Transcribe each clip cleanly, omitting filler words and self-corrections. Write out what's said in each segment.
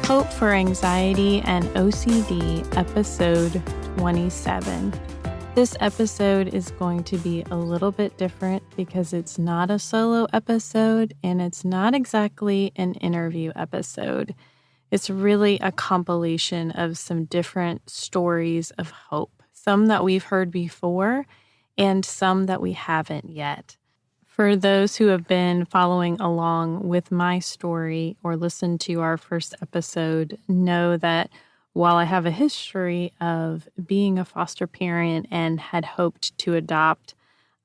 Hope for Anxiety and OCD, episode 27. This episode is going to be a little bit different because it's not a solo episode and it's not exactly an interview episode. It's really a compilation of some different stories of hope, some that we've heard before and some that we haven't yet. For those who have been following along with my story or listened to our first episode, know that while I have a history of being a foster parent and had hoped to adopt,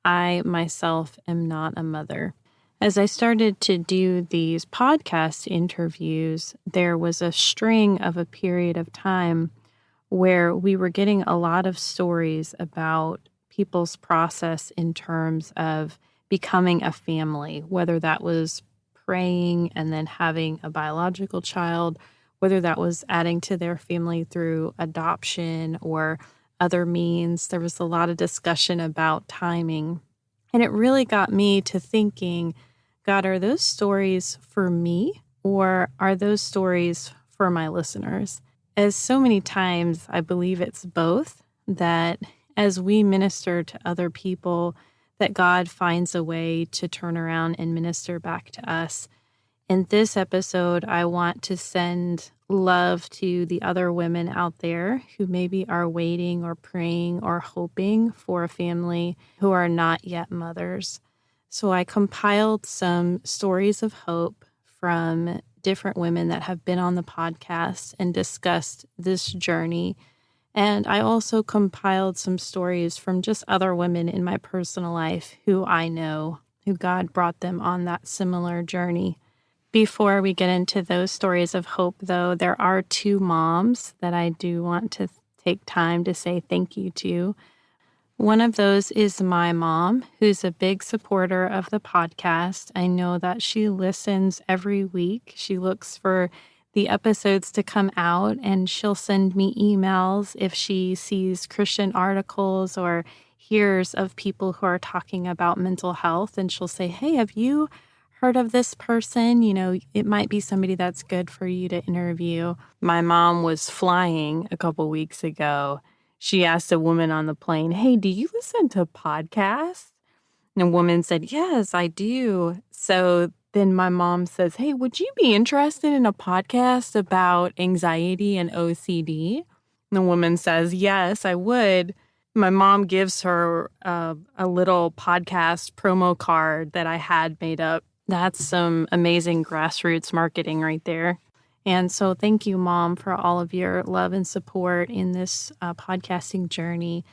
I myself am not a mother. As I started to do these podcast interviews, there was a string of a period of time where we were getting a lot of stories about people's process in terms of becoming a family, whether that was praying and then having a biological child, whether that was adding to their family through adoption or other means. There was a lot of discussion about timing. And it really got me to thinking, God, are those stories for me or are those stories for my listeners? As so many times, I believe it's both, that as we minister to other people, that God finds a way to turn around and minister back to us. In this episode, I want to send love to the other women out there who maybe are waiting or praying or hoping for a family who are not yet mothers. So I compiled some stories of hope from different women that have been on the podcast and discussed this journey. And I also compiled some stories from just other women in my personal life who I know, who God brought them on that similar journey. Before we get into those stories of hope, though, there are two moms that I do want to take time to say thank you to. One of those is my mom, who's a big supporter of the podcast. I know that she listens every week. She looks for the episodes to come out, and she'll send me emails if she sees Christian articles or hears of people who are talking about mental health. And she'll say, hey, have you heard of this person? You know, it might be somebody that's good for you to interview. My mom was flying a couple weeks ago. She asked a woman on the plane, hey, do you listen to podcasts? And a woman said, yes, I do. So then my mom says, hey, would you be interested in a podcast about anxiety and OCD? And the woman says, yes, I would. My mom gives her a little podcast promo card that I had made up. That's some amazing grassroots marketing right there. And so thank you, Mom, for all of your love and support in this podcasting journey.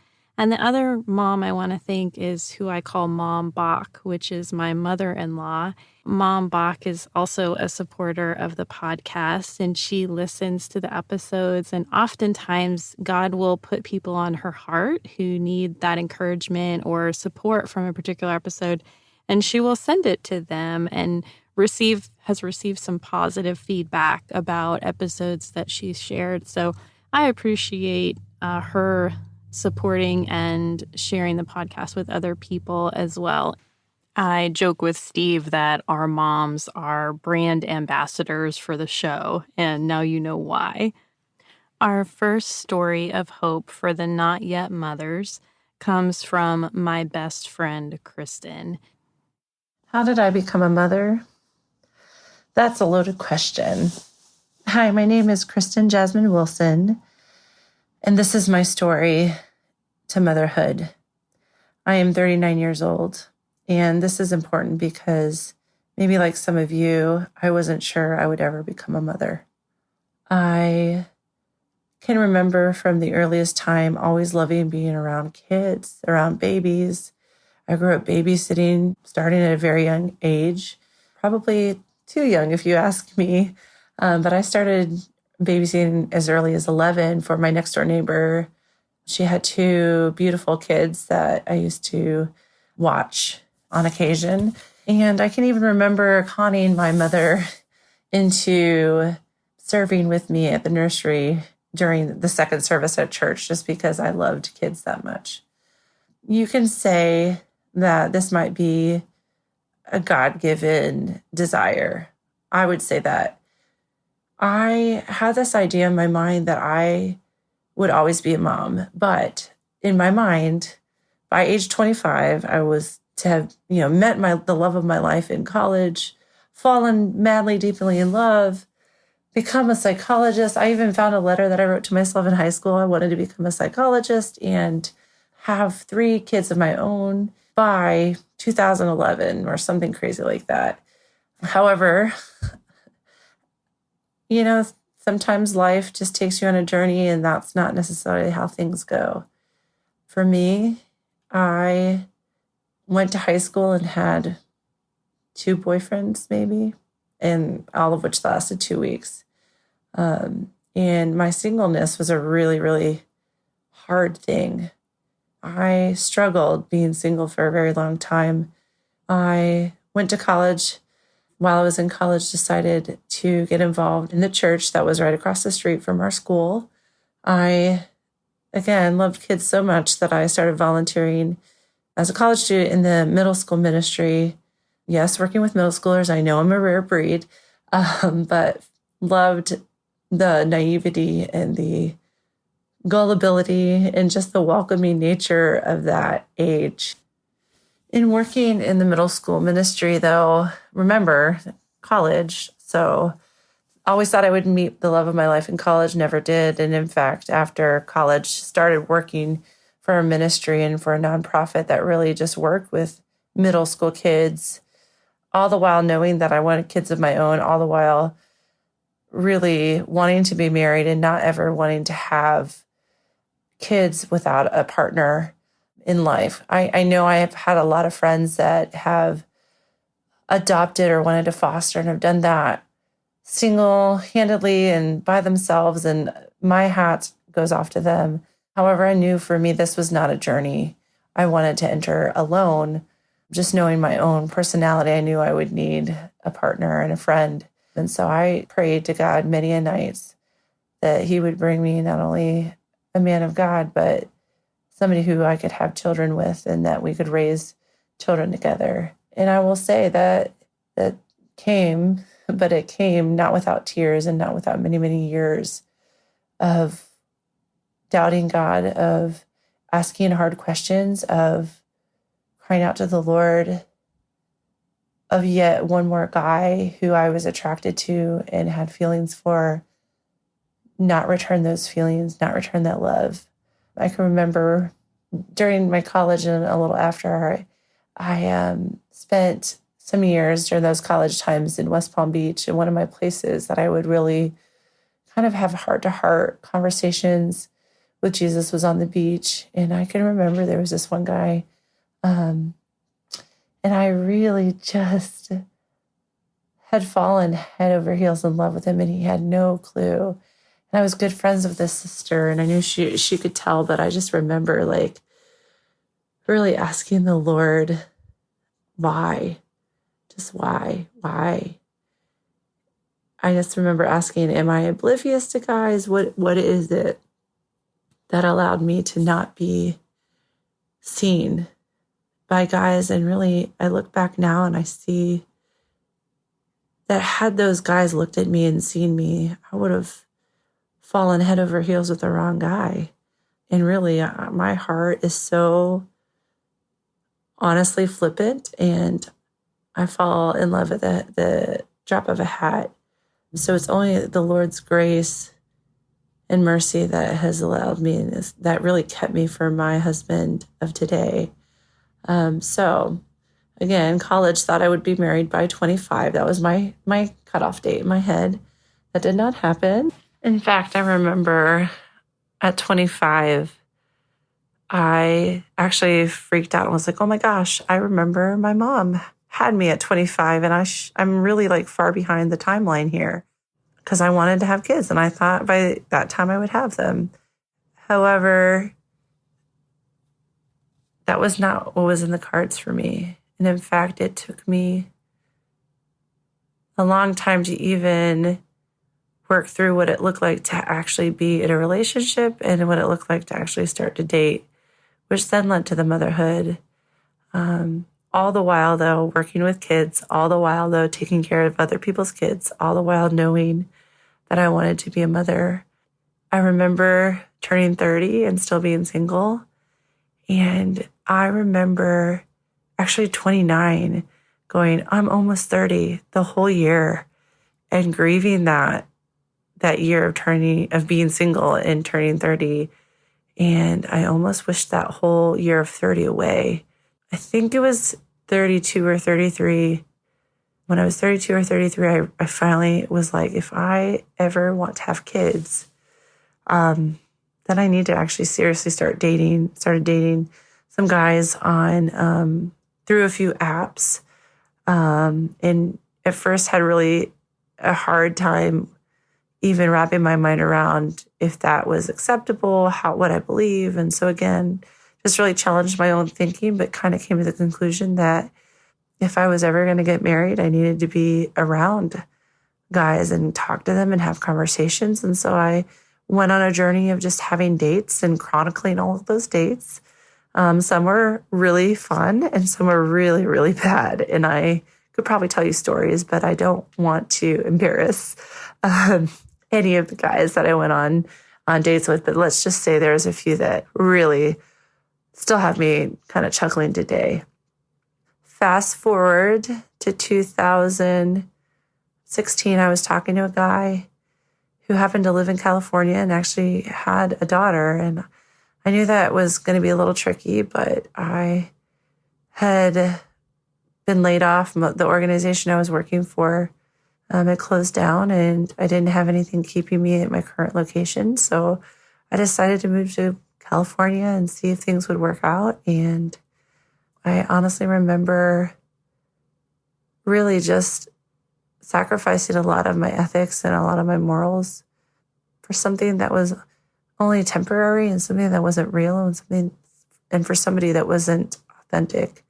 And the other mom I want to thank is who I call Mom Bach, which is my mother-in-law. Mom Bach is also a supporter of the podcast, and she listens to the episodes. And oftentimes, God will put people on her heart who need that encouragement or support from a particular episode, and she will send it to them and has received some positive feedback about episodes that she's shared. So I appreciate her supporting and sharing the podcast with other people as well. I joke with Steve that our moms are brand ambassadors for the show, and now you know why. Our first story of hope for the not yet mothers comes from my best friend, Christin. How did I become a mother? That's a loaded question. Hi, my name is Christin Jasmin Wilson, and this is my story to motherhood. I am 39 years old, and this is important because maybe like some of you, I wasn't sure I would ever become a mother. I can remember from the earliest time always loving being around kids, around babies. I grew up babysitting starting at a very young age, probably too young if you ask me. But I started babysitting as early as 11 for my next door neighbor. She had two beautiful kids that I used to watch on occasion. And I can even remember conning my mother into serving with me at the nursery during the second service at church, just because I loved kids that much. You can say that this might be a God-given desire. I would say that I had this idea in my mind that I would always be a mom. But in my mind, by age 25, I was to have, met the love of my life in college, fallen madly, deeply in love, become a psychologist. I even found a letter that I wrote to myself in high school. I wanted to become a psychologist and have 3 kids of my own by 2011 or something crazy like that. However, sometimes life just takes you on a journey, and that's not necessarily how things go. For me, I went to high school and had 2 boyfriends, maybe, and all of which lasted 2 weeks. And my singleness was a really, really hard thing. I struggled being single for a very long time. I went to college. While I was in college, decided to get involved in the church that was right across the street from our school. I, again, loved kids so much that I started volunteering as a college student in the middle school ministry. Yes, working with middle schoolers. I know I'm a rare breed, but loved the naivety and the gullibility and just the welcoming nature of that age. In working in the middle school ministry, though, remember, college, so always thought I would meet the love of my life in college, never did. And in fact, after college, started working for a ministry and for a nonprofit that really just worked with middle school kids, all the while knowing that I wanted kids of my own, all the while really wanting to be married and not ever wanting to have kids without a partner in life. I know I have had a lot of friends that have adopted or wanted to foster and have done that single-handedly and by themselves, and my hat goes off to them. However, I knew for me this was not a journey I wanted to enter alone. Just knowing my own personality, I knew I would need a partner and a friend. And so I prayed to God many a nights that he would bring me not only a man of God, but somebody who I could have children with and that we could raise children together. And I will say that came, but it came not without tears and not without many, many years of doubting God, of asking hard questions, of crying out to the Lord, of yet one more guy who I was attracted to and had feelings for, not return those feelings, not return that love. I can remember during my college and a little after, I spent some years during those college times in West Palm Beach, and one of my places that I would really kind of have heart-to-heart conversations with Jesus was on the beach. And I can remember there was this one guy, and I really just had fallen head over heels in love with him, and he had no clue. And I was good friends with this sister, and I knew she could tell, but I just remember really asking the Lord, why? Just why? I just remember asking, am I oblivious to guys? What is it that allowed me to not be seen by guys? And really, I look back now and I see that had those guys looked at me and seen me, I would have fallen head over heels with the wrong guy. And really, my heart is so honestly flippant, and I fall in love at the drop of a hat. So it's only the Lord's grace and mercy that has allowed me, that really kept me for my husband of today. So again, college, thought I would be married by 25. That was my cutoff date in my head. That did not happen. In fact, I remember at 25, I actually freaked out and was like, oh my gosh, I remember my mom had me at 25, and I'm really far behind the timeline here because I wanted to have kids, and I thought by that time I would have them. However, that was not what was in the cards for me. And in fact, it took me a long time to even work through what it looked like to actually be in a relationship and what it looked like to actually start to date, which then led to the motherhood. All the while, though, working with kids, all the while, though, taking care of other people's kids, all the while knowing that I wanted to be a mother. I remember turning 30 and still being single. And I remember actually 29 going, I'm almost 30 the whole year, and grieving that year of being single and turning 30. And I almost wished that whole year of 30 away. I think it was 32 or 33. When I was 32 or 33, I finally was like, if I ever want to have kids, then I need to actually seriously started dating some guys on through a few apps. And at first had really a hard time even wrapping my mind around if that was acceptable, what I believe. And so again, just really challenged my own thinking, but kind of came to the conclusion that if I was ever going to get married, I needed to be around guys and talk to them and have conversations. And so I went on a journey of just having dates and chronicling all of those dates. Some were really fun and some were really, really bad. And I could probably tell you stories, but I don't want to embarrass any of the guys that I went on dates with. But let's just say there's a few that really still have me kind of chuckling today. Fast forward to 2016, I was talking to a guy who happened to live in California and actually had a daughter. And I knew that was going to be a little tricky, but I had been laid off. The organization I was working for had closed down, and I didn't have anything keeping me at my current location. So I decided to move to California and see if things would work out. And I honestly remember really just sacrificing a lot of my ethics and a lot of my morals for something that was only temporary and something that wasn't real and for somebody that wasn't authentic.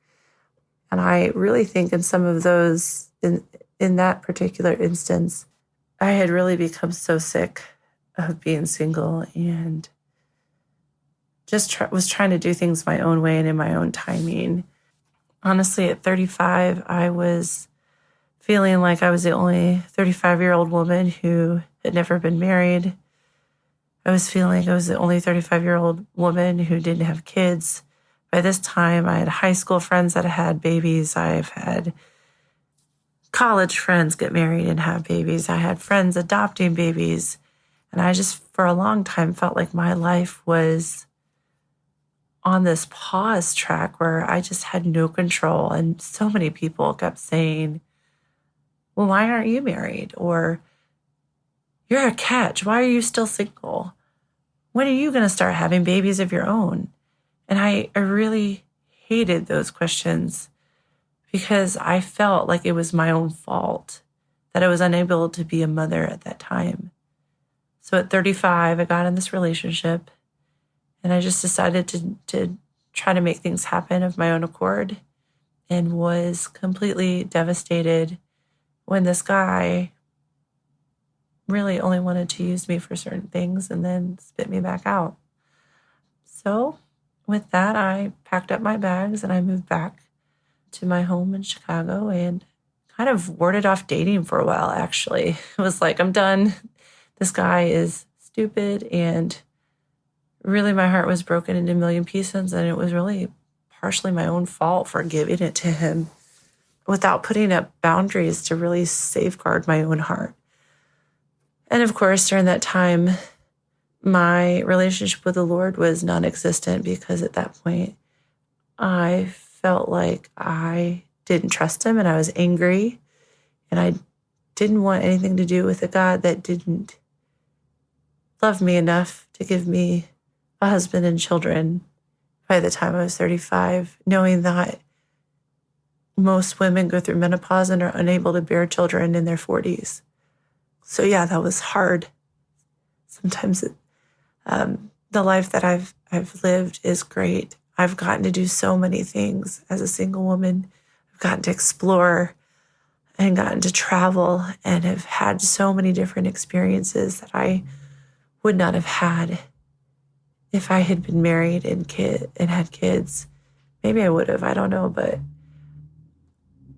And I really think in some of those, in that particular instance, I had really become so sick of being single and just was trying to do things my own way and in my own timing. Honestly, at 35, I was feeling like I was the only 35-year-old woman who had never been married. I was feeling like I was the only 35-year-old woman who didn't have kids. By this time, I had high school friends that had babies. I've had college friends get married and have babies. I had friends adopting babies. And I just, for a long time, felt like my life was on this pause track where I just had no control. And so many people kept saying, well, why aren't you married? Or, you're a catch. Why are you still single? When are you going to start having babies of your own? And I really hated those questions because I felt like it was my own fault that I was unable to be a mother at that time. So at 35, I got in this relationship and I just decided to try to make things happen of my own accord, and was completely devastated when this guy really only wanted to use me for certain things and then spit me back out. So with that, I packed up my bags and I moved back to my home in Chicago and kind of warded off dating for a while, actually. It was like, I'm done. This guy is stupid. And really, my heart was broken into a million pieces. And it was really partially my own fault for giving it to him without putting up boundaries to really safeguard my own heart. And of course, during that time, my relationship with the Lord was non-existent because at that point, I felt like I didn't trust him and I was angry and I didn't want anything to do with a God that didn't love me enough to give me a husband and children by the time I was 35, knowing that most women go through menopause and are unable to bear children in their 40s. So yeah, that was hard. Sometimes the life that I've lived is great. I've gotten to do so many things as a single woman. I've gotten to explore and gotten to travel and have had so many different experiences that I would not have had if I had been married and had kids. Maybe I would have, I don't know. But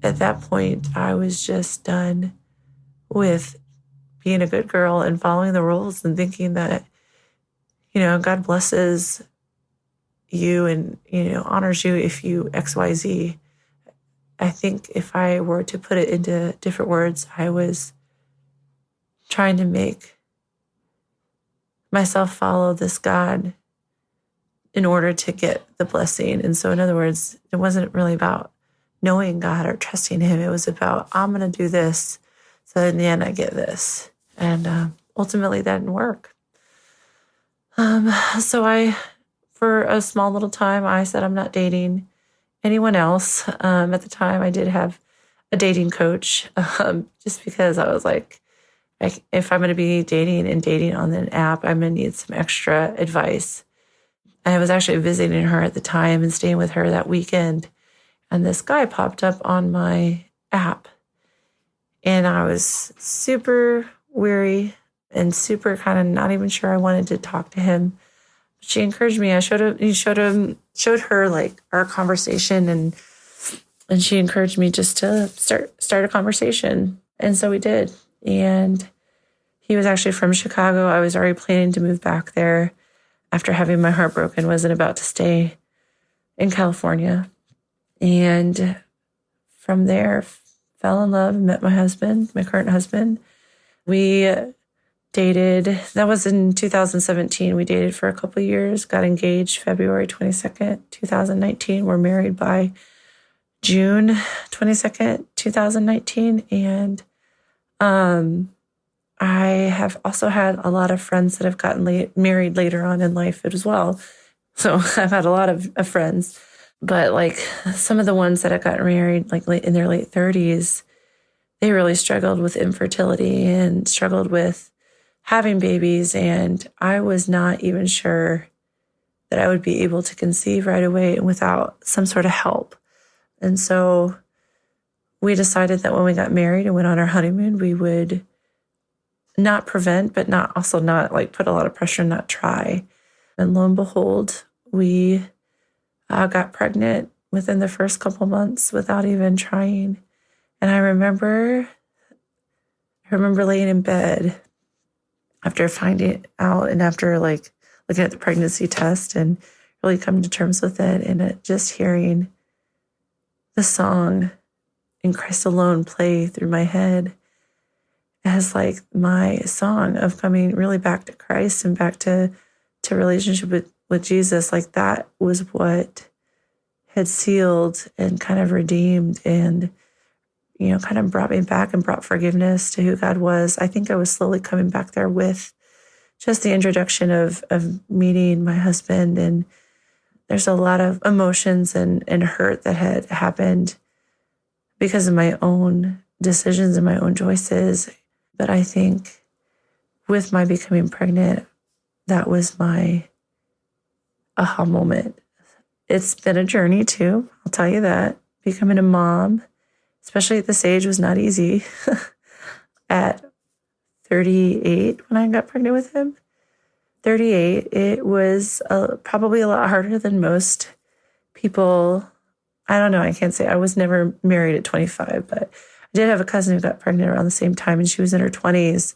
at that point, I was just done with being a good girl and following the rules and thinking that, God blesses you and, honors you if you XYZ. I think if I were to put it into different words, I was trying to make myself follow this God in order to get the blessing. And so, in other words, it wasn't really about knowing God or trusting Him. It was about, I'm going to do this, so in the end, I get this. And ultimately, that didn't work. So for a small little time, I said I'm not dating anyone else. At the time, I did have a dating coach, just because I was like, if I'm going to be dating on an app, I'm going to need some extra advice. I was actually visiting her at the time and staying with her that weekend. And this guy popped up on my app. And I was super weary and super kind of not even sure I wanted to talk to him. She encouraged me. I showed her like our conversation, and she encouraged me just to start a conversation. And so we did. And he was actually from Chicago. I was already planning to move back there after having my heart broken, wasn't about to stay in California. And from there, fell in love and met my husband, my current husband. We dated, that was in 2017. We dated for a couple of years, got engaged February 22nd, 2019. We're married by June 22nd, 2019. And I have also had a lot of friends that have gotten married later on in life as well. So I've had a lot of friends, but like some of the ones that have gotten married like in their late 30s, they really struggled with infertility and struggled with having babies. And I was not even sure that I would be able to conceive right away without some sort of help. And so we decided that when we got married and went on our honeymoon, we would not prevent, but not like put a lot of pressure and not try. And lo and behold, we got pregnant within the first couple months without even trying. And I remember laying in bed after finding out and after like looking at the pregnancy test and really coming to terms with it, and just hearing the song "In Christ Alone" play through my head as like my song of coming really back to Christ and back to relationship with Jesus. Like that was what had sealed and kind of redeemed and, kind of brought me back and brought forgiveness to who God was. I think I was slowly coming back there with just the introduction of meeting my husband. And there's a lot of emotions and hurt that had happened because of my own decisions and my own choices. But I think with my becoming pregnant, that was my aha moment. It's been a journey too, I'll tell you that. Becoming a mom, especially at this age, was not easy. At 38, when I got pregnant with him, 38, it was probably a lot harder than most people. I don't know, I can't say. I was never married at 25, but I did have a cousin who got pregnant around the same time, and she was in her 20s.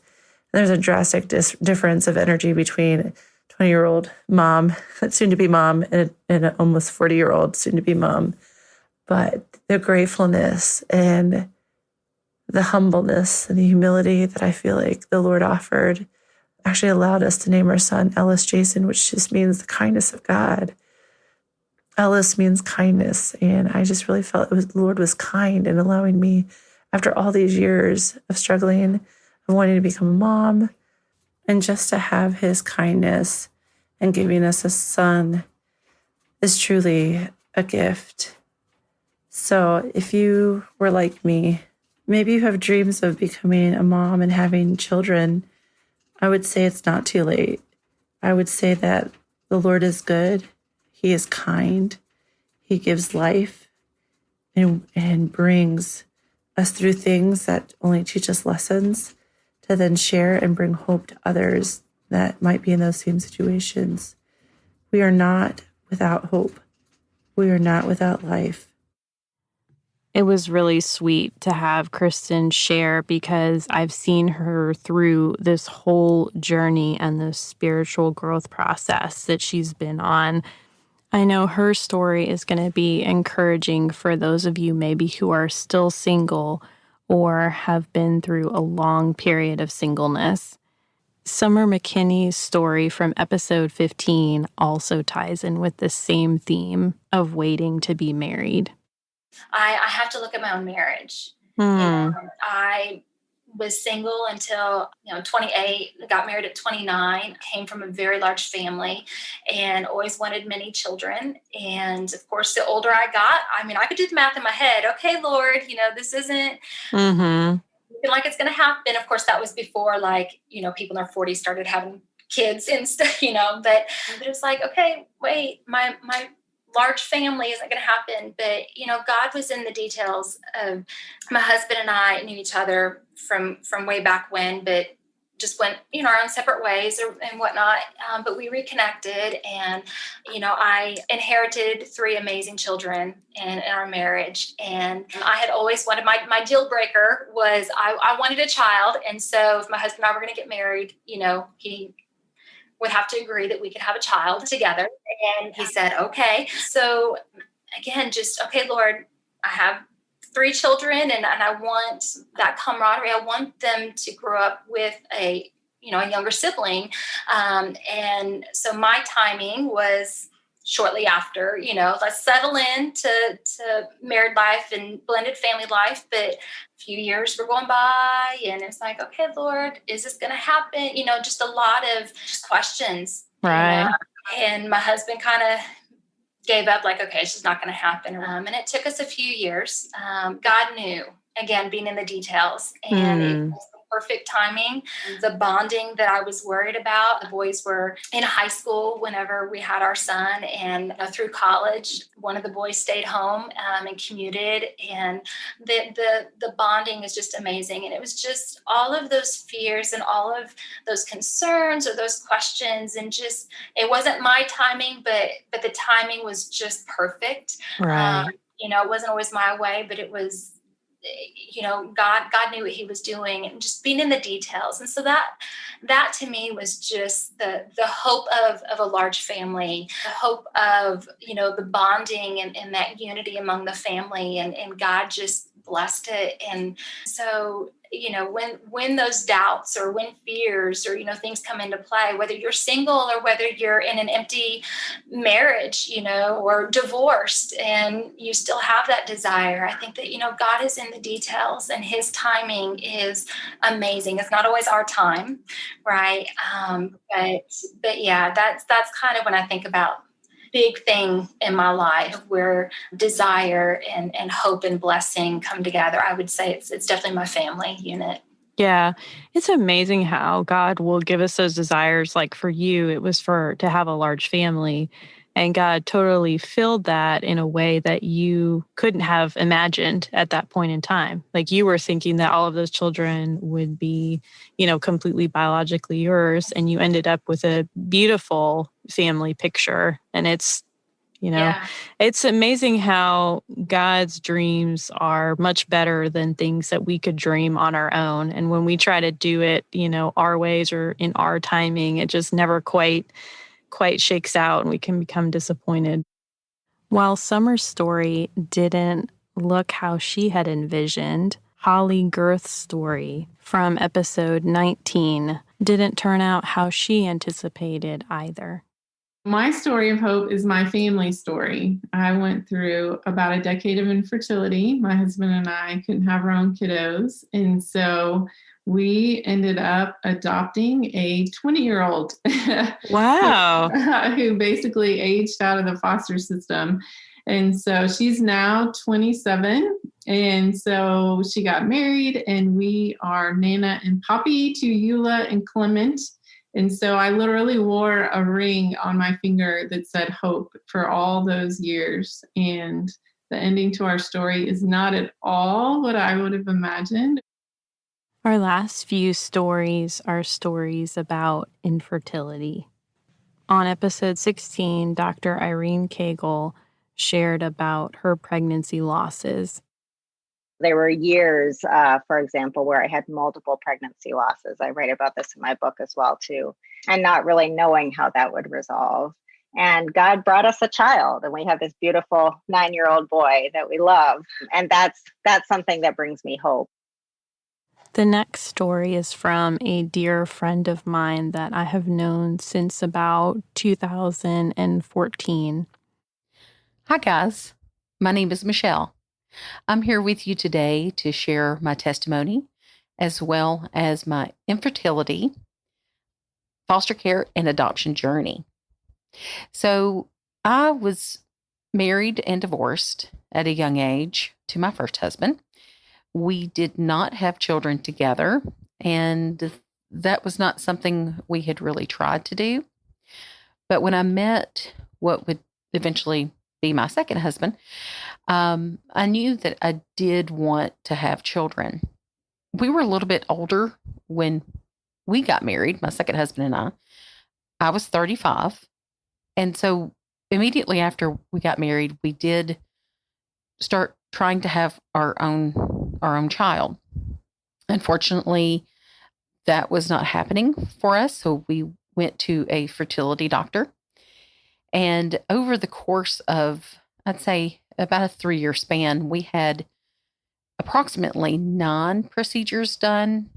And there's a drastic difference of energy between a 20-year-old mom, soon-to-be mom, and an almost 40-year-old soon-to-be mom. But the gratefulness and the humbleness and the humility that I feel like the Lord offered actually allowed us to name our son Ellis Jason, which just means the kindness of God. Ellis means kindness. And I just really felt the Lord was kind in allowing me, after all these years of struggling, of wanting to become a mom, and just to have his kindness and giving us a son is truly a gift. So if you were like me, maybe you have dreams of becoming a mom and having children, I would say it's not too late. I would say that the Lord is good. He is kind. He gives life and brings us through things that only teach us lessons to then share and bring hope to others that might be in those same situations. We are not without hope. We are not without life. It was really sweet to have Christin share because I've seen her through this whole journey and this spiritual growth process that she's been on. I know her story is going to be encouraging for those of you maybe who are still single or have been through a long period of singleness. Summer McKinney's story from episode 15 also ties in with the same theme of waiting to be married. I have to look at my own marriage. I was single until 28, got married at 29, came from a very large family and always wanted many children. And of course, the older I got, I could do the math in my head. Okay, Lord, this isn't like it's going to happen. Of course, that was before people in their 40s started having kids and stuff, but it was like, okay, wait, my large family isn't going to happen. But, God was in the details of my husband and I knew each other from way back when, but just went, our own separate ways and whatnot. But we reconnected and, I inherited 3 amazing children in our marriage. And I had always wanted, my deal breaker was I wanted a child. And so if my husband and I were going to get married, he would have to agree that we could have a child together. And he said, okay. So again, okay, Lord, I have 3 children and I want that camaraderie. I want them to grow up with a younger sibling. And so my timing was shortly after, let's settle in to married life and blended family life. But a few years were going by and it's like, okay, Lord, is this going to happen? Just a lot of questions. Right. And my husband kind of gave up like, okay, it's just not going to happen. And it took us a few years. God knew, again, being in the details. And it was the perfect timing. The bonding that I was worried about. The boys were in high school whenever we had our son. And through college, one of the boys stayed home and commuted. And the bonding is just amazing. And it was just all of those fears and all of those concerns or those questions. And just, it wasn't my timing, but the timing was just perfect. Right. It wasn't always my way, but it was, God knew what he was doing and just being in the details. And so that to me was just the hope of a large family, the hope of, the bonding and that unity among the family and God just blessed it. And so, when those doubts or when fears or, things come into play, whether you're single or whether you're in an empty marriage, or divorced and you still have that desire, I think that, God is in the details and his timing is amazing. It's not always our time. Right. But yeah, that's kind of when I think about big thing in my life where desire and hope and blessing come together. I would say it's definitely my family unit. Yeah. It's amazing how God will give us those desires. Like for you, it was to have a large family. And God totally filled that in a way that you couldn't have imagined at that point in time. Like you were thinking that all of those children would be, completely biologically yours. And you ended up with a beautiful family picture. And it's, It's amazing how God's dreams are much better than things that we could dream on our own. And when we try to do it, our ways or in our timing, it just never quite shakes out and we can become disappointed. While Summer's story didn't look how she had envisioned, Holley Gerth's story from episode 19 didn't turn out how she anticipated either. My story of hope is my family story. I went through about a decade of infertility. My husband and I couldn't have our own kiddos. And so we ended up adopting a 20-year-old. Wow. who basically aged out of the foster system. And so she's now 27. And so she got married and we are Nana and Poppy to Eula and Clement. And so I literally wore a ring on my finger that said hope for all those years. And the ending to our story is not at all what I would have imagined. Our last few stories are stories about infertility. On episode 16, Dr. Irene Cagle shared about her pregnancy losses. There were years, for example, where I had multiple pregnancy losses. I write about this in my book as well, too, and not really knowing how that would resolve. And God brought us a child, and we have this beautiful 9-year-old boy that we love. And that's something that brings me hope. The next story is from a dear friend of mine that I have known since about 2014. Hi, guys. My name is Michelle. I'm here with you today to share my testimony as well as my infertility, foster care, and adoption journey. So I was married and divorced at a young age to my first husband. We did not have children together, and that was not something we had really tried to do. But when I met what would eventually be my second husband, I knew that I did want to have children. We were a little bit older when we got married, my second husband and I. I was 35. And so immediately after we got married, we did start trying to have our own child. Unfortunately, that was not happening for us. So we went to a fertility doctor. And over the course of, I'd say, about a 3-year span, we had approximately 9 procedures done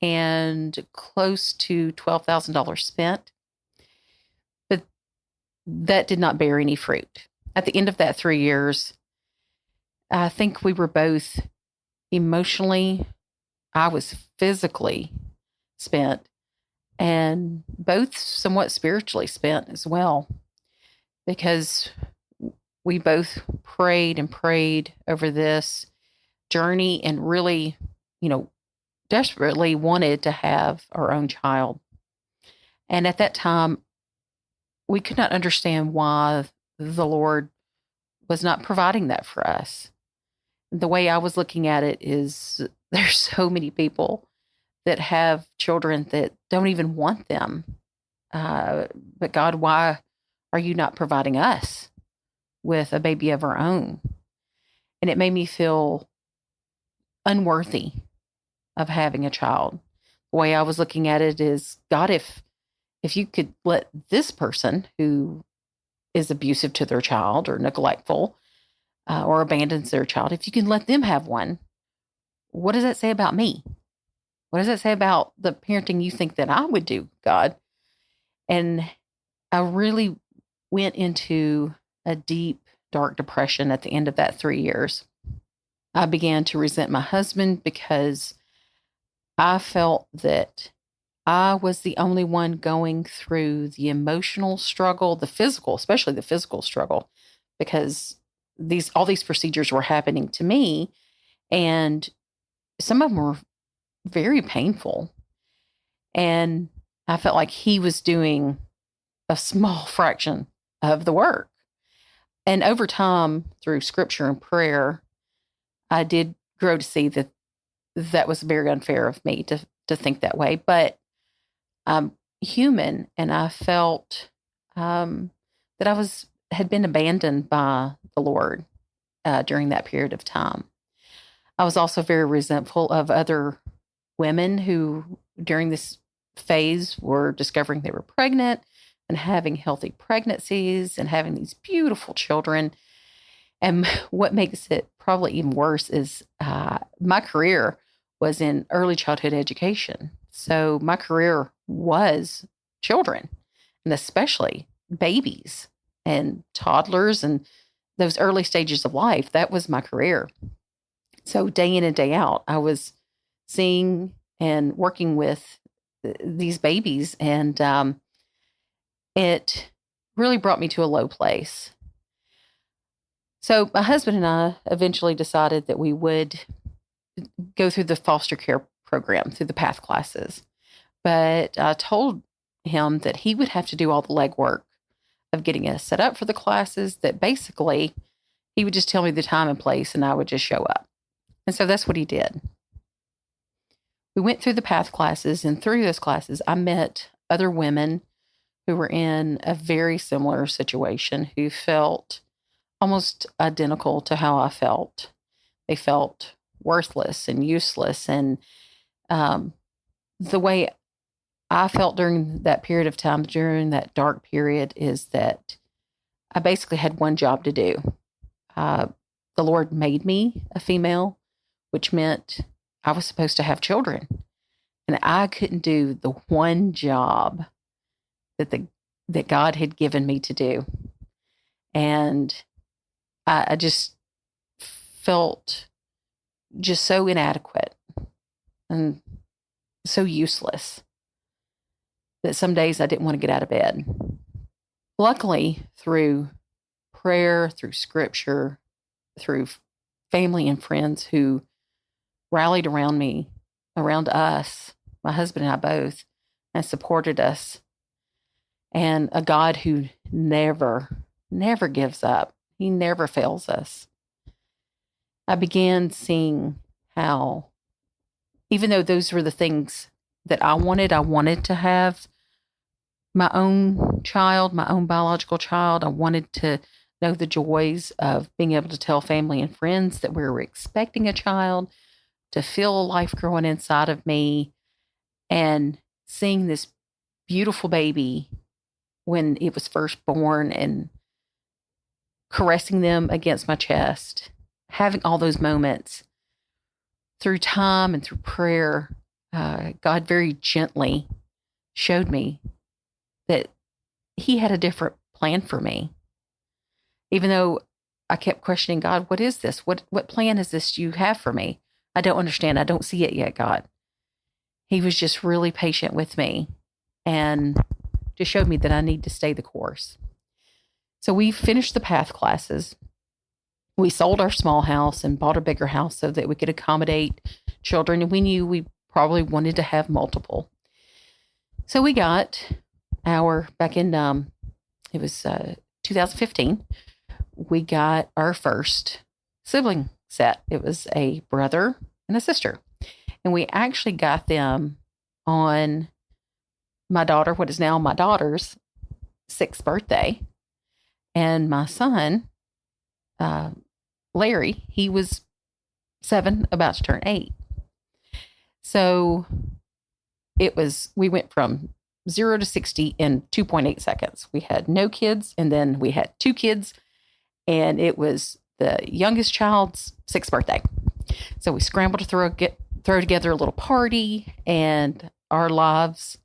and close to $12,000 spent. But that did not bear any fruit. At the end of that 3 years, I think we were both emotionally, I was physically spent, and both somewhat spiritually spent as well, because we both prayed and prayed over this journey and really, desperately wanted to have our own child. And at that time, we could not understand why the Lord was not providing that for us. The way I was looking at it is there's so many people that have children that don't even want them. But God, why are you not providing us with a baby of our own? And it made me feel unworthy of having a child. The way I was looking at it is, God, if you could let this person who is abusive to their child or neglectful or abandons their child, if you can let them have one, what does that say about me? What does that say about the parenting you think that I would do, God? And I really went into a deep, dark depression at the end of that 3 years. I began to resent my husband because I felt that I was the only one going through the emotional struggle, the physical, especially the physical struggle, because all these procedures were happening to me, and some of them were very painful. And I felt like he was doing a small fraction of the work. And over time, through scripture and prayer, I did grow to see that that was very unfair of me to think that way. But I'm human, and I felt that I had been abandoned by the Lord during that period of time. I was also very resentful of other women who, during this phase, were discovering they were pregnant and having healthy pregnancies and having these beautiful children. And what makes it probably even worse is my career was in early childhood education. So my career was children, and especially babies and toddlers and those early stages of life. That was my career. So day in and day out, I was seeing and working with these babies, and it really brought me to a low place. So my husband and I eventually decided that we would go through the foster care program, through the PATH classes. But I told him that he would have to do all the legwork of getting us set up for the classes, that basically he would just tell me the time and place and I would just show up. And so that's what he did. We went through the PATH classes, and through those classes, I met other women who were in a very similar situation, who felt almost identical to how I felt. They felt worthless and useless. And the way I felt during that period of time, during that dark period, is that I basically had one job to do. The Lord made me a female, which meant I was supposed to have children. And I couldn't do the one job that God had given me to do. And I just felt just so inadequate and so useless that some days I didn't want to get out of bed. Luckily, through prayer, through scripture, through family and friends who rallied around me, around us, my husband and I both, and supported us, and a God who never gives up. He never fails us. I began seeing how, even though those were the things that I wanted to have my own child, my own biological child. I wanted to know the joys of being able to tell family and friends that we were expecting a child, to feel life growing inside of me, and seeing this beautiful baby when it was first born and caressing them against my chest, having all those moments. Through time and through prayer, God very gently showed me that He had a different plan for me. Even though I kept questioning, God, what is this? What plan is this you have for me? I don't understand. I don't see it yet, God. He was just really patient with me and just showed me that I need to stay the course. So we finished the path classes. We sold our small house and bought a bigger house so that we could accommodate children. And we knew we probably wanted to have multiple. So we got back in, it was 2015, we got our first sibling set. It was a brother and a sister. And we actually got them on what is now my daughter's 6th birthday. And my son, Larry, he was 7, about to turn 8. So we went from 0 to 60 in 2.8 seconds. We had no kids, and then we had 2 kids, and it was the youngest child's 6th birthday. So we scrambled to throw together a little party, and our lives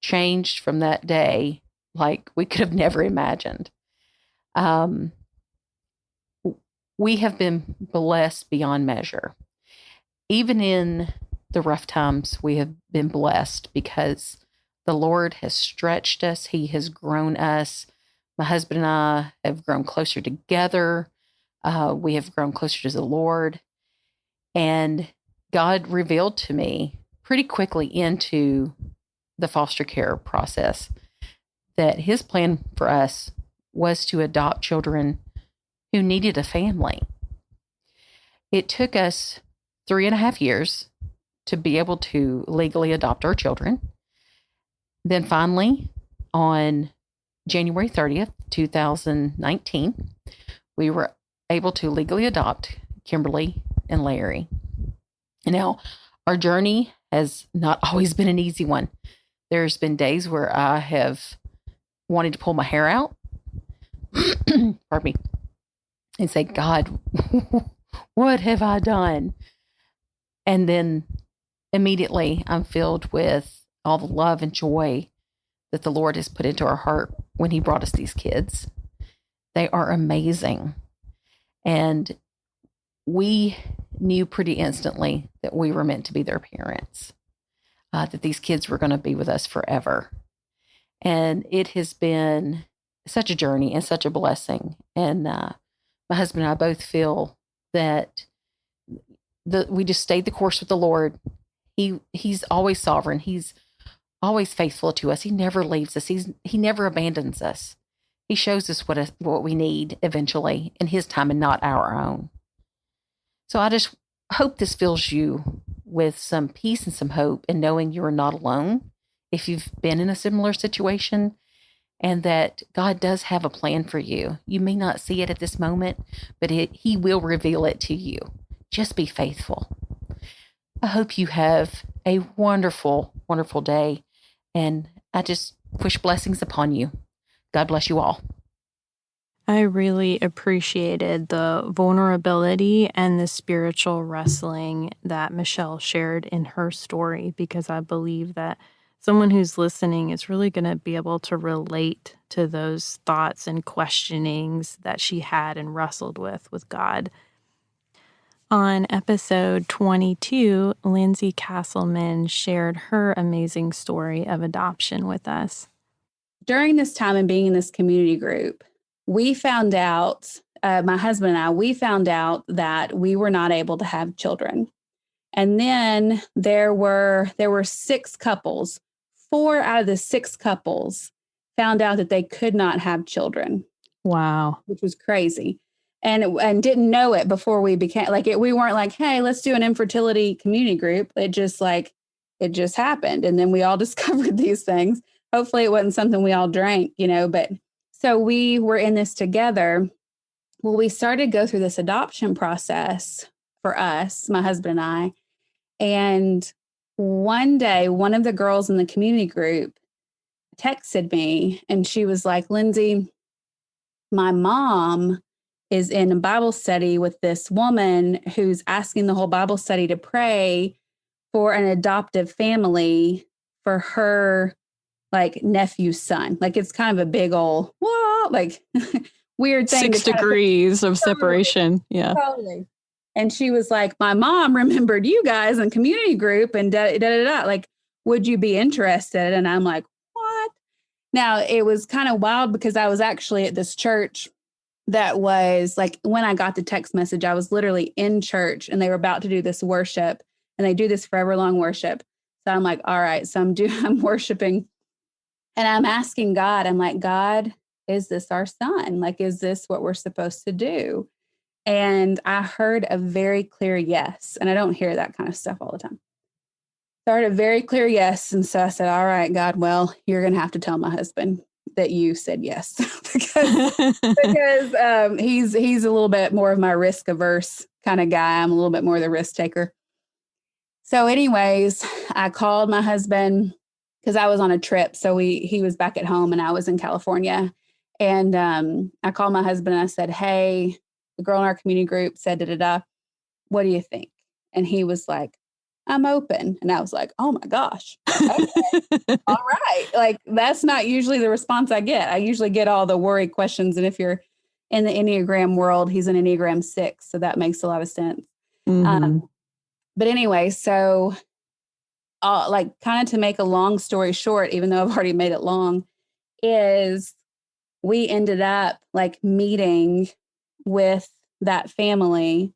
changed from that day like we could have never imagined. We have been blessed beyond measure. Even in the rough times, we have been blessed because the Lord has stretched us. He has grown us. My husband and I have grown closer together. We have grown closer to the Lord. And God revealed to me pretty quickly into the foster care process that His plan for us was to adopt children who needed a family. It took us 3.5 years to be able to legally adopt our children. Then finally, on January 30th, 2019, we were able to legally adopt Kimberly and Larry. And now, our journey has not always been an easy one. There's been days where I have wanted to pull my hair out, pardon me, and say, God, what have I done? And then immediately I'm filled with all the love and joy that the Lord has put into our heart when He brought us these kids. They are amazing. And we knew pretty instantly that we were meant to be their parents, that these kids were going to be with us forever. And it has been such a journey and such a blessing. And my husband and I both feel that we just stayed the course with the Lord. He's always sovereign. He's always faithful to us. He never leaves us. He never abandons us. He shows us what we need eventually in His time and not our own. So I just hope this fills you with some peace and some hope in knowing you are not alone if you've been in a similar situation, and that God does have a plan for you. You may not see it at this moment, but He will reveal it to you. Just be faithful. I hope you have a wonderful, wonderful day. And I just wish blessings upon you. God bless you all. I really appreciated the vulnerability and the spiritual wrestling that Michelle shared in her story, because I believe that someone who's listening is really going to be able to relate to those thoughts and questionings that she had and wrestled with God. On episode 22, Lindsay Castleman shared her amazing story of adoption with us. During this time and being in this community group, we found out, my husband and I, we found out that we were not able to have children. And then there were 6 couples. 4 out of the 6 couples found out that they could not have children. Wow. Which was crazy. And didn't know it before we became we weren't like, hey, let's do an infertility community group. It just happened. And then we all discovered these things. Hopefully it wasn't something we all drank, but so we were in this together. Well, we started to go through this adoption process for us, my husband and I. And one day, one of the girls in the community group texted me and she was like, Lindsay, my mom is in a Bible study with this woman who's asking the whole Bible study to pray for an adoptive family for her nephew's son. It's kind of a big old, weird thing. 6 degrees of separation. Yeah. Totally. And she was like, my mom remembered you guys in community group and would you be interested? And I'm like, what? Now it was kind of wild because I was actually at this church that was when I got the text message, I was literally in church and they were about to do this worship, and they do this forever long worship. So I'm like, all right, so I'm worshiping and I'm asking God, I'm like, God, is this our son? Is this what we're supposed to do? And I heard a very clear yes. And I don't hear that kind of stuff all the time. So I heard a very clear yes. And so I said, all right, God, well, you're going to have to tell my husband that you said yes, because he's a little bit more of my risk averse kind of guy. I'm a little bit more the risk taker. So anyways, I called my husband because I was on a trip. So he was back at home and I was in California. And I called my husband and I said, hey, the girl in our community group said, what do you think? And he was like, I'm open. And I was like, oh my gosh. Okay. All right. That's not usually the response I get. I usually get all the worry questions. And if you're in the Enneagram world, he's an Enneagram 6. So that makes a lot of sense. Mm-hmm. But anyway, so kind of to make a long story short, even though I've already made it long, is we ended up meeting with that family.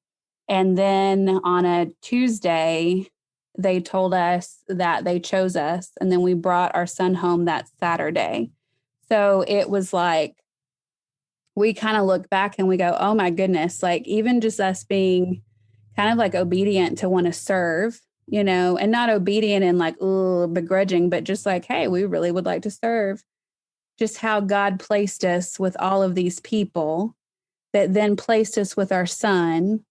And then on a Tuesday, they told us that they chose us. And then we brought our son home that Saturday. So it was we kind of look back and we go, oh my goodness, even just us being kind of obedient to want to serve, and not obedient and begrudging, but just hey, we really would like to serve. Just how God placed us with all of these people that then placed us with our son,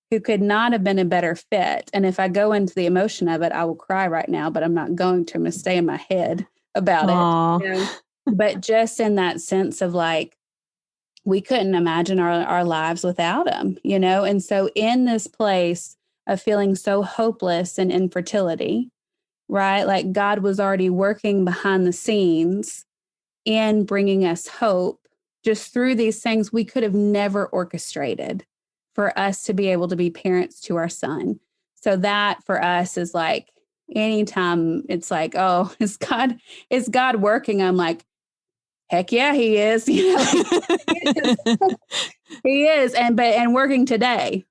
who could not have been a better fit. And if I go into the emotion of it, I will cry right now, but I'm not going to. I'm going to stay in my head about it. But just in that sense of we couldn't imagine our lives without him, And so in this place of feeling so hopeless and infertility, right? God was already working behind the scenes in bringing us hope just through these things we could have never orchestrated for us to be able to be parents to our son. So that for us is anytime it's oh, is God working? I'm like, heck yeah, he is. He is. And working today,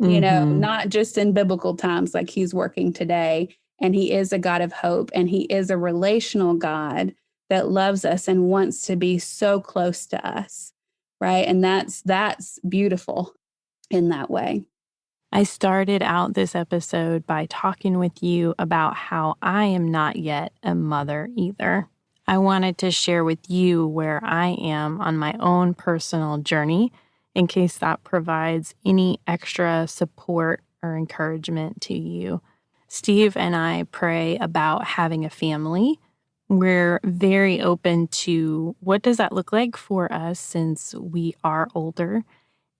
Mm-hmm. Not just in biblical times, he's working today. And he is a God of hope. And he is a relational God that loves us and wants to be so close to us. Right. And that's beautiful in that way. I started out this episode by talking with you about how I am not yet a mother either. I wanted to share with you where I am on my own personal journey in case that provides any extra support or encouragement to you. Steve and I pray about having a family. We're very open to what does that look like for us since we are older.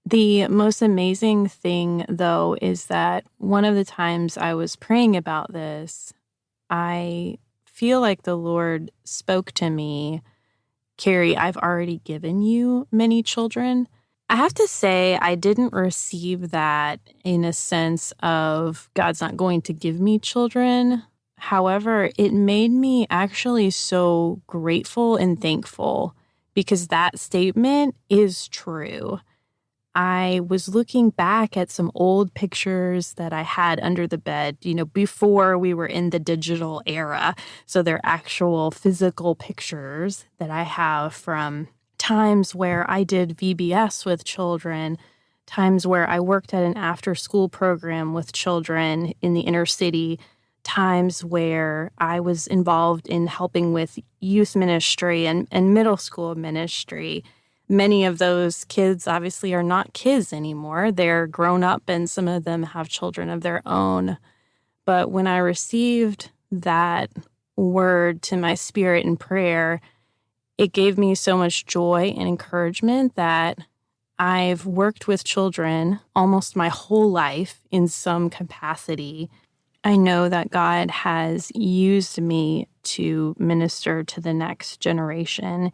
The most amazing thing, though, is that one of the times I was praying about this, I feel like the Lord spoke to me, Carrie, I've already given you many children. I have to say, I didn't receive that in a sense of God's not going to give me children. However, it made me actually so grateful and thankful because that statement is true. I was looking back at some old pictures that I had under the bed, before we were in the digital era. So they're actual physical pictures that I have from times where I did VBS with children, times where I worked at an after-school program with children in the inner city, times where I was involved in helping with youth ministry and middle school ministry. Many of those kids obviously are not kids anymore. They're grown up and some of them have children of their own. But when I received that word to my spirit in prayer, it gave me so much joy and encouragement that I've worked with children almost my whole life in some capacity. I know that God has used me to minister to the next generation,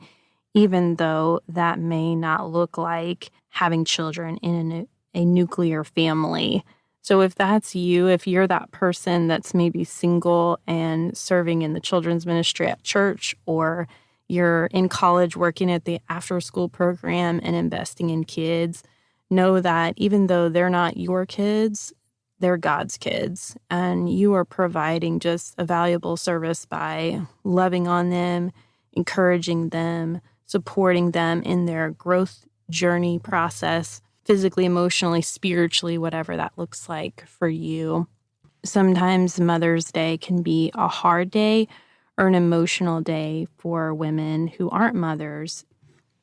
even though that may not look like having children in a nuclear family. So if that's you, if you're that person that's maybe single and serving in the children's ministry at church, or you're in college working at the after-school program and investing in kids, know that even though they're not your kids, they're God's kids. And you are providing just a valuable service by loving on them, encouraging them, supporting them in their growth journey process, physically, emotionally, spiritually, whatever that looks like for you. Sometimes Mother's Day can be a hard day or an emotional day for women who aren't mothers.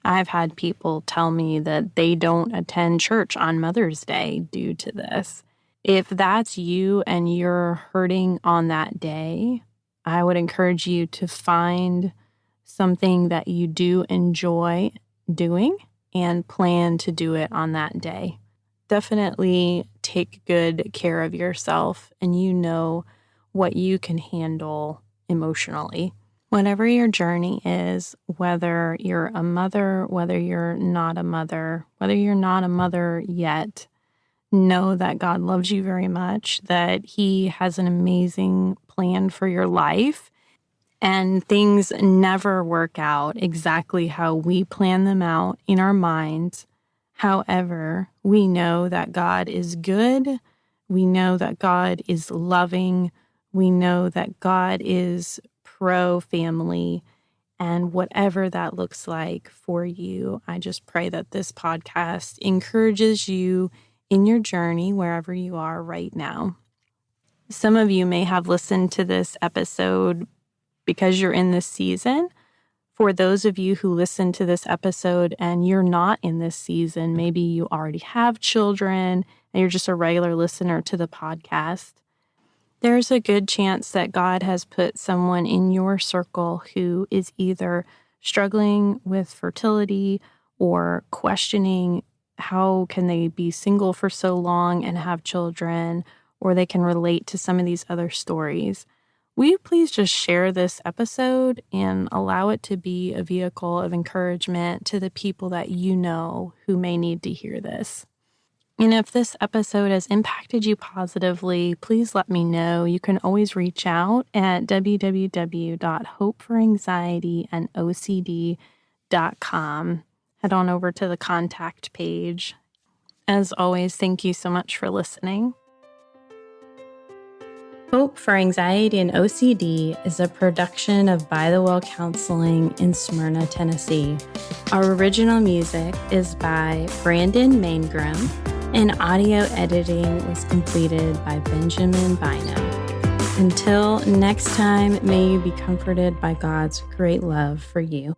I've had people tell me that they don't attend church on Mother's Day due to this. If that's you and you're hurting on that day, I would encourage you to find something that you do enjoy doing and plan to do it on that day. Definitely take good care of yourself and you know what you can handle emotionally. Whatever your journey is, whether you're a mother, whether you're not a mother, whether you're not a mother yet, know that God loves you very much, that He has an amazing plan for your life. And things never work out exactly how we plan them out in our minds. However, we know that God is good. We know that God is loving. We know that God is pro-family. And whatever that looks like for you, I just pray that this podcast encourages you in your journey wherever you are right now. Some of you may have listened to this episode because you're in this season. For those of you who listen to this episode and you're not in this season, maybe you already have children and you're just a regular listener to the podcast, there's a good chance that God has put someone in your circle who is either struggling with fertility or questioning how can they be single for so long and have children, or they can relate to some of these other stories. Will you please just share this episode and allow it to be a vehicle of encouragement to the people that you know who may need to hear this? And if this episode has impacted you positively, please let me know. You can always reach out at www.hopeforanxietyandocd.com. Head on over to the contact page. As always, thank you so much for listening. Hope for Anxiety and OCD is a production of By the Well Counseling in Smyrna, Tennessee. Our original music is by Brandon Maingram, and audio editing was completed by Benjamin Bynum. Until next time, may you be comforted by God's great love for you.